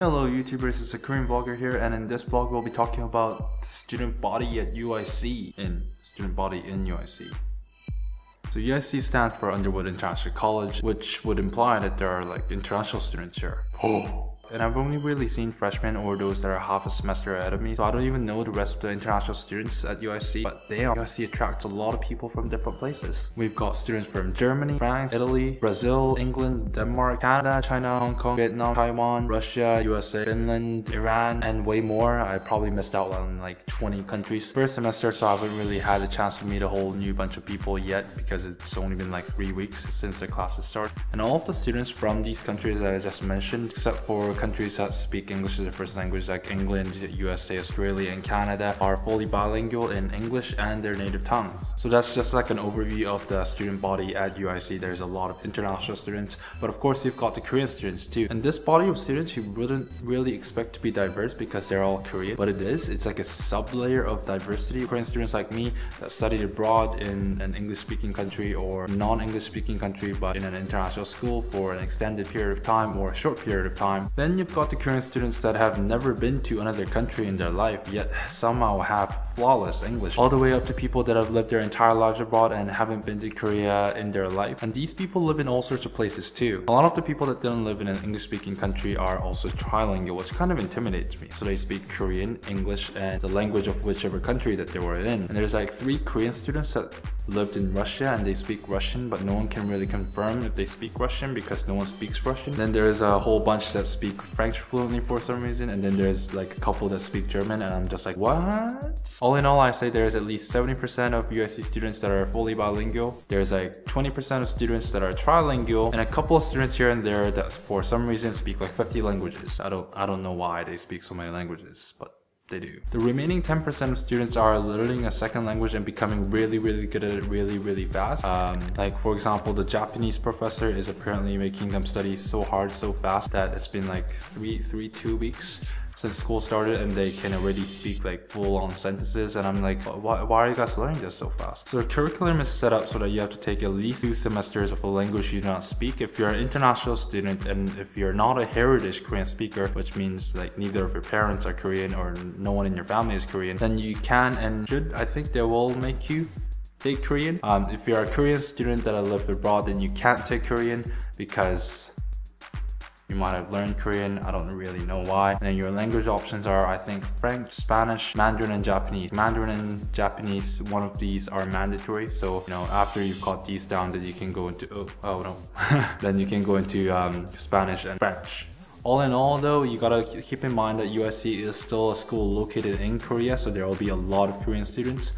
Hello YouTubers, it's a Korean vlogger here, and in this vlog we'll be talking about the student body at UIC student body in UIC. So UIC stands for Underwood International College, which would imply that there are like international students here. And I've only really seen freshmen or those that are half a semester ahead of me, so I don't even know the rest of the international students at UIC. But damn, UIC attracts a lot of people from different places. We've got students from Germany, France, Italy, Brazil, England, Denmark, Canada, China, Hong Kong, Vietnam, Taiwan, Russia, USA, Finland, Iran, and way more. I probably missed out on like 20 countries. First semester, so I haven't really had a chance to meet a whole new bunch of people yet because it's only been like 3 weeks since the classes start. And all of the students from these countries that I just mentioned, except for countries that speak English as their first language like England, USA, Australia, and Canada, are fully bilingual in English and their native tongues. So that's just like an overview of the student body at UIC. There's a lot of international students, but of course you've got the Korean students too. And this body of students you wouldn't really expect to be diverse because they're all Korean, but it is. It's like a sub-layer of diversity. Korean students like me that studied abroad in an English-speaking country or non-English speaking country but in an international school for an extended period of time or a short period of time. Then you've got the Korean students that have never been to another country in their life yet somehow have flawless English, all the way up to people that have lived their entire lives abroad and haven't been to Korea in their life. And these people live in all sorts of places too. A lot of the people that didn't live in an English-speaking country are also trilingual, which kind of intimidates me. So they speak Korean, English, and the language of whichever country that they were in. And there's like 3 Korean students that lived in Russia and they speak Russian, but no one can really confirm if they speak Russian because no one speaks Russian. Then there's a whole bunch that speak French fluently for some reason, and then there's like a couple that speak German, and I'm just like, what? All in all, I say there's at least 70% of UIC students that are fully bilingual. There's like 20% of students that are trilingual, and a couple of students here and there that for some reason speak like 50 languages. I don't know why they speak so many languages, but they do. The remaining 10% of students are learning a second language and becoming really good at it really fast. Like for example, the Japanese professor is apparently making them study so hard so fast that it's been like 2 weeks since school started and they can already speak like full-on sentences, and I'm like, why are you guys learning this so fast? So the curriculum is set up so that you have to take at least 2 semesters of a language you do not speak if you're an international student, and if you're not a heritage Korean speaker, which means like neither of your parents are Korean or no one in your family is Korean, then you can and should, I think they will make you take Korean. If you're a Korean student that lived abroad, then you can't take Korean because you might have learned Korean, I don't really know why. And then your language options are, I think, French, Spanish, Mandarin, and Japanese. Mandarin and Japanese, one of these are mandatory. So, you know, after you've got these down, then you can go into, oh no. Then you can go into Spanish and French. All in all though, you gotta keep in mind that UIC is still a school located in Korea, so there will be a lot of Korean students.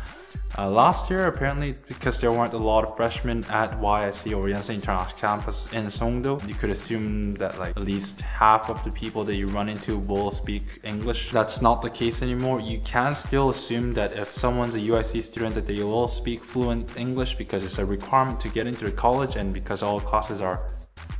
Last year, apparently, because there weren't a lot of freshmen at UIC or Yonsei International Campus in Songdo, you could assume that like at least half of the people that you run into will speak English. That's not the case anymore. You can still assume that if someone's a UIC student that they will speak fluent English because it's a requirement to get into the college, and because all classes are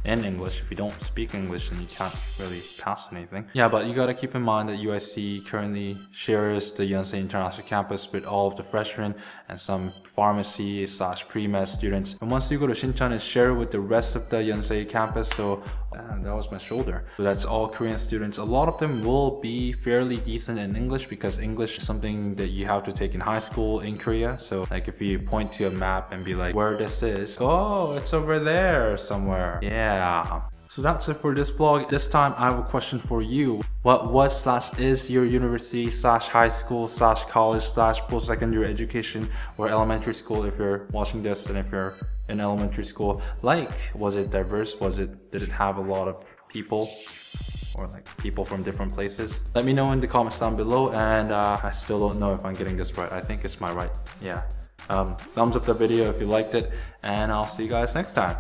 in English. If you don't speak English, then you can't really pass anything. Yeah, but you gotta keep in mind that UIC currently shares the Yonsei International Campus with all of the freshmen and some pharmacy / pre-med students. And once you go to Shincheon, it's shared with the rest of the Yonsei campus. So that was my shoulder. So that's all Korean students. A lot of them will be fairly decent in English because English is something that you have to take in high school in Korea. So like if you point to a map and be like, where this is, oh, it's over there somewhere. Yeah. So that's it for this vlog. This time I have a question for you. What was / is your university / high school / college / post-secondary education or elementary school if you're watching this, and if you're in elementary school, like, was it diverse? Did it have a lot of people or like people from different places? Let me know in the comments down below, and I still don't know if I'm getting this right. I think it's my right. Yeah. Thumbs up the video if you liked it, and I'll see you guys next time.